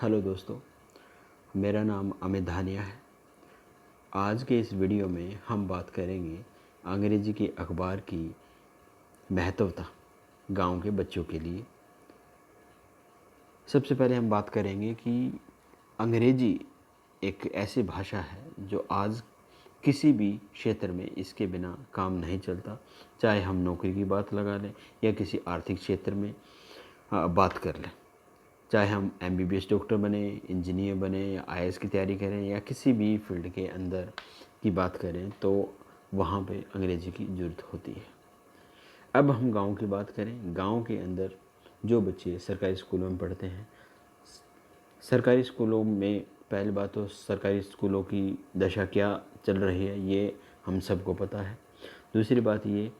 Hello दोस्तों, मेरा नाम अमित धानिया है। आज के इस वीडियो में हम बात करेंगे अंग्रेजी के अखबार की महत्वता गांव के बच्चों के लिए। सबसे पहले हम बात करेंगे कि अंग्रेजी एक ऐसी भाषा है जो आज किसी भी क्षेत्र में इसके बिना काम नहीं चलता। चाहे हम नौकरी की बात लगा लें या किसी आर्थिक क्षेत्र में बात कर लें, चाहे हम MBBS डॉक्टर बने, इंजीनियर बने या IAS की तैयारी करें या किसी भी फील्ड के अंदर की बात करें, तो वहाँ पे अंग्रेजी की ज़रूरत होती है। अब हम गांव की बात करें। गांव के अंदर जो बच्चे सरकारी स्कूलों में पढ़ते हैं, सरकारी स्कूलों में पहली बात तो सरकारी स्कूलों की दशा क्या चल रही है ये हम सबको पता है। दूसरी बात ये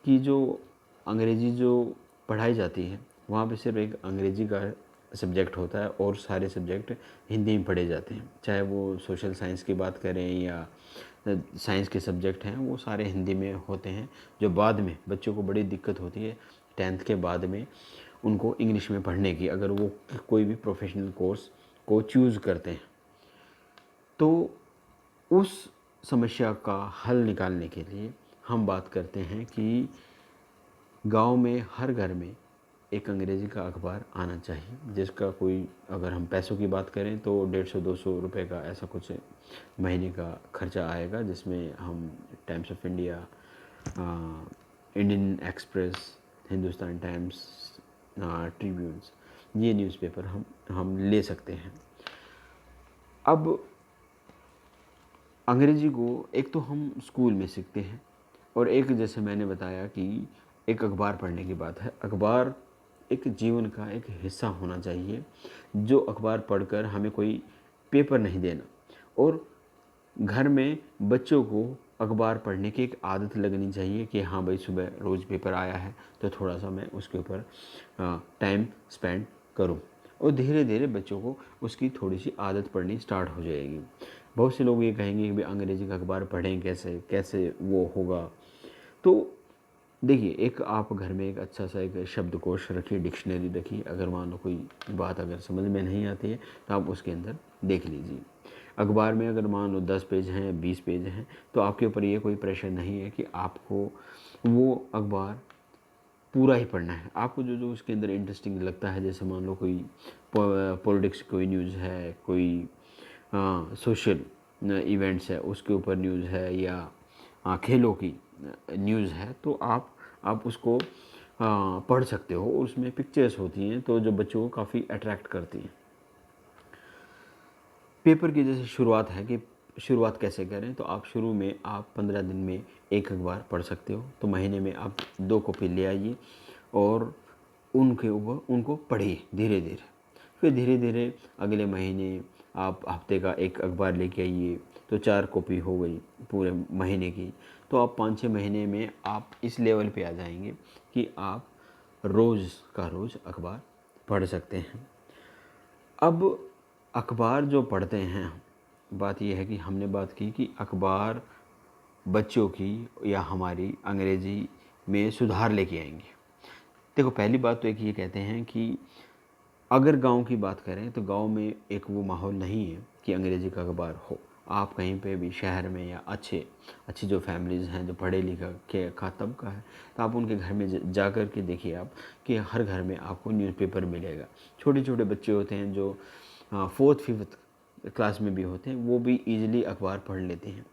कि जो अंग्रेज़ी जो पढ़ाई जाती है वहाँ पे सिर्फ एक अंग्रेज़ी का सब्जेक्ट होता है और सारे सब्जेक्ट हिंदी में पढ़े जाते हैं। चाहे वो सोशल साइंस की बात करें या साइंस के सब्जेक्ट हैं, वो सारे हिंदी में होते हैं। जो बाद में बच्चों को बड़ी दिक्कत होती है 10th के बाद में उनको इंग्लिश में पढ़ने की, अगर वो कोई भी प्रोफेशनल कोर्स को चूज़ करते हैं। तो उस समस्या का हल निकालने के लिए हम बात करते हैं कि गांव में हर घर में एक अंग्रेज़ी का अखबार आना चाहिए, जिसका कोई, अगर हम पैसों की बात करें तो 150-200 रुपये का ऐसा कुछ महीने का खर्चा आएगा, जिसमें हम times of India, Indian express, Hindustan times, ट्रिब्यून्स, ये न्यूज़पेपर हम ले सकते हैं। अब अंग्रेज़ी को एक तो हम स्कूल में सीखते हैं और एक, जैसे मैंने बताया कि एक अखबार पढ़ने की बात है। अखबार एक जीवन का एक हिस्सा होना चाहिए, जो अखबार पढ़कर हमें कोई पेपर नहीं देना। और घर में बच्चों को अखबार पढ़ने की एक आदत लगनी चाहिए कि हाँ भाई, सुबह रोज़ पेपर आया है तो थोड़ा सा मैं उसके ऊपर टाइम स्पेंड करूँ, और धीरे धीरे बच्चों को उसकी थोड़ी सी आदत पड़नी स्टार्ट हो जाएगी। बहुत से लोग ये कहेंगे कि भाई अंग्रेज़ी का अखबार पढ़ें कैसे कैसे वो होगा। तो देखिए, एक आप घर में एक अच्छा सा एक शब्दकोश रखिए, डिक्शनरी रखिए। अगर मान लो कोई बात अगर समझ में नहीं आती है तो आप उसके अंदर देख लीजिए। अखबार में अगर मान लो 10 पेज हैं, 20 पेज हैं, तो आपके ऊपर ये कोई प्रेशर नहीं है कि आपको वो अखबार पूरा ही पढ़ना है। आपको जो जो उसके अंदर इंटरेस्टिंग लगता है, जैसे मान लो कोई पॉलिटिक्स कोई न्यूज़ है, कोई सोशल इवेंट्स है उसके ऊपर न्यूज़ है, या खेलों की न्यूज़ है, तो आप उसको पढ़ सकते हो। उसमें पिक्चर्स होती हैं तो जो बच्चों को काफ़ी अट्रैक्ट करती हैं। पेपर की जैसे शुरुआत है कि शुरुआत कैसे करें, तो आप शुरू में आप 15 दिन में एक अखबार पढ़ सकते हो। तो महीने में आप 2 कॉपी ले आइए और उनके ऊपर उनको पढ़िए धीरे धीरे। फिर धीरे धीरे अगले महीने आप हफ्ते का एक अखबार लेके आइए, तो 4 कॉपी हो गई पूरे महीने की। तो आप 5-6 महीने में आप इस लेवल पे आ जाएंगे कि आप रोज़ का रोज़ अखबार पढ़ सकते हैं। अब अखबार जो पढ़ते हैं, बात यह है कि हमने बात की कि अखबार बच्चों की या हमारी अंग्रेज़ी में सुधार लेके आएंगे। देखो, पहली बात तो एक ये कहते हैं कि अगर गांव की बात करें तो गांव में एक वो माहौल नहीं है कि अंग्रेज़ी का अखबार हो। आप कहीं पे भी शहर में या अच्छी जो फैमिलीज़ हैं, जो पढ़े लिखा के का तबका है, तो आप उनके घर में जा कर के देखिए आप कि हर घर में आपको न्यूज़पेपर मिलेगा। छोटे छोटे बच्चे होते हैं जो 4th 5th क्लास में भी होते हैं, वो भी ईज़िली अखबार पढ़ लेते हैं,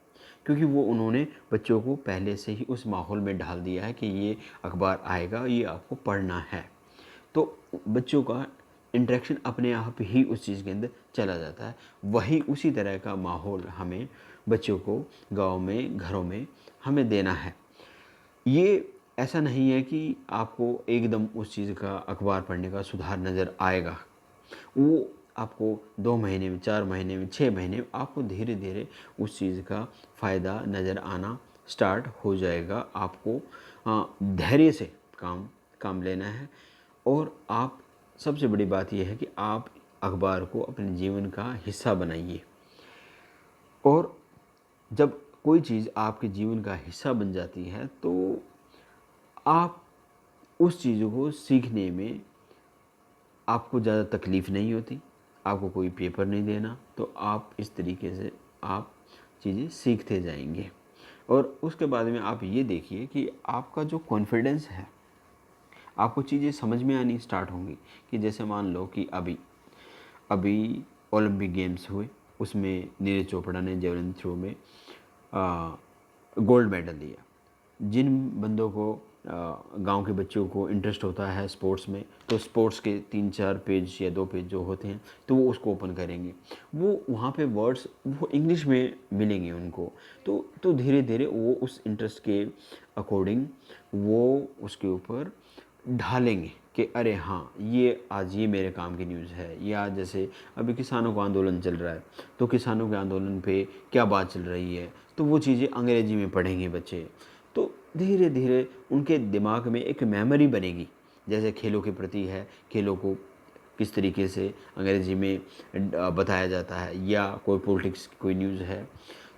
क्योंकि वो उन्होंने बच्चों को पहले से ही उस माहौल में डाल दिया है कि ये अखबार आएगा, ये आपको पढ़ना है। तो बच्चों का इंटरेक्शन अपने आप ही उस चीज़ के अंदर चला जाता है। वही उसी तरह का माहौल हमें बच्चों को गाँव में, घरों में हमें देना है। ये ऐसा नहीं है कि आपको एकदम उस चीज़ का अखबार पढ़ने का सुधार नज़र आएगा। वो आपको 2 महीने में, 4 महीने में, 6 महीने में आपको धीरे धीरे उस चीज़ का फ़ायदा नज़र आना स्टार्ट हो जाएगा। आपको धैर्य से काम लेना है। और आप, सबसे बड़ी बात यह है कि आप अखबार को अपने जीवन का हिस्सा बनाइए। और जब कोई चीज़ आपके जीवन का हिस्सा बन जाती है तो आप उस चीज़ों को सीखने में आपको ज़्यादा तकलीफ़ नहीं होती। आपको कोई पेपर नहीं देना, तो आप इस तरीके से आप चीज़ें सीखते जाएंगे। और उसके बाद में आप ये देखिए कि आपका जो कॉन्फिडेंस है, आपको चीज़ें समझ में आनी स्टार्ट होंगी। कि जैसे मान लो कि अभी अभी ओलंपिक गेम्स हुए, उसमें नीरज चोपड़ा ने जेवलिन थ्रो में गोल्ड मेडल लिया। जिन बंदों को गांव के बच्चों को इंटरेस्ट होता है स्पोर्ट्स में, तो स्पोर्ट्स के 3-4 पेज या 2 पेज जो होते हैं, तो वो उसको ओपन करेंगे। वो वहाँ पे वर्ड्स वो इंग्लिश में मिलेंगे उनको, तो धीरे धीरे वो उस इंटरेस्ट के अकॉर्डिंग वो उसके ऊपर ढालेंगे कि अरे हाँ, ये आज ये मेरे काम की न्यूज़ है। या जैसे अभी किसानों का आंदोलन चल रहा है, तो किसानों के आंदोलन पे क्या बात चल रही है, तो वो चीज़ें अंग्रेजी में पढ़ेंगे बच्चे। तो धीरे धीरे उनके दिमाग में एक मेमोरी बनेगी। जैसे खेलों के प्रति है, खेलों को किस तरीके से अंग्रेजी में बताया जाता है, या कोई पॉलिटिक्स की कोई न्यूज़ है।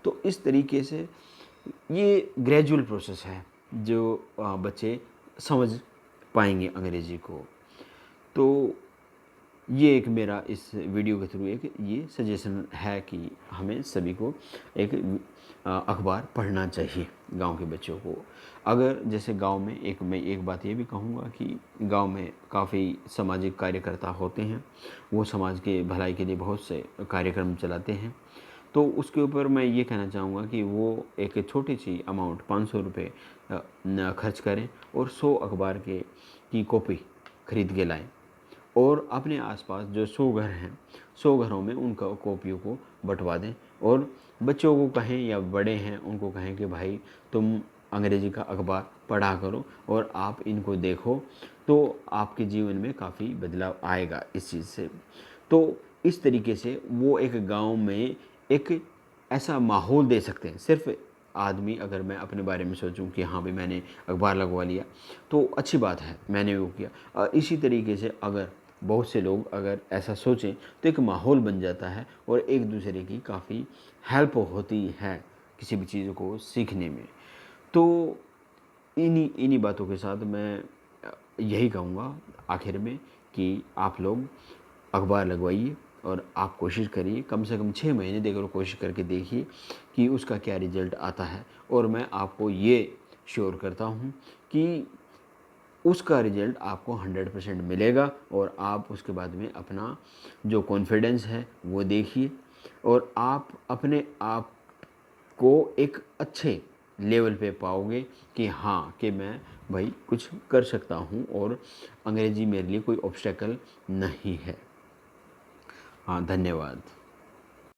तो इस तरीके से ये ग्रेजुअल प्रोसेस है जो बच्चे समझ पाएंगे अंग्रेजी को। तो ये एक मेरा इस वीडियो के थ्रू एक ये सजेशन है कि हमें सभी को एक अखबार पढ़ना चाहिए गांव के बच्चों को। अगर जैसे गांव में मैं एक बात ये भी कहूँगा कि गांव में काफ़ी सामाजिक कार्यकर्ता होते हैं, वो समाज के भलाई के लिए बहुत से कार्यक्रम चलाते हैं। तो उसके ऊपर मैं ये कहना चाहूँगा कि वो एक छोटी सी अमाउंट 500 रुपये खर्च करें और 100 अखबार की कॉपी खरीद के लाएं, और अपने आसपास जो 100 घर हैं, 100 घरों में उन कॉपियों को बंटवा दें। और बच्चों को कहें या बड़े हैं उनको कहें कि भाई तुम अंग्रेजी का अखबार पढ़ा करो और आप इनको देखो, तो आपके जीवन में काफ़ी बदलाव आएगा इस चीज़ से। तो इस तरीके से वो एक गांव में एक ऐसा माहौल दे सकते हैं। सिर्फ आदमी, अगर मैं अपने बारे में सोचूं कि हाँ भाई मैंने अखबार लगवा लिया तो अच्छी बात है, मैंने वो किया। इसी तरीके से अगर बहुत से लोग अगर ऐसा सोचें तो एक माहौल बन जाता है और एक दूसरे की काफ़ी हेल्प होती है किसी भी चीज़ को सीखने में। तो इन्हीं इन्हीं बातों के साथ मैं यही कहूँगा आखिर में कि आप लोग अखबार लगवाइए और आप कोशिश करिए, कम से कम 6 महीने देकर कोशिश करके देखिए कि उसका क्या रिज़ल्ट आता है। और मैं आपको ये श्योर करता हूँ कि उसका रिज़ल्ट आपको 100% मिलेगा, और आप उसके बाद में अपना जो कॉन्फिडेंस है वो देखिए, और आप अपने आप को एक अच्छे लेवल पे पाओगे कि हाँ, कि मैं भाई कुछ कर सकता हूँ और अंग्रेज़ी मेरे लिए कोई ऑब्स्टेकल नहीं है। हाँ, धन्यवाद।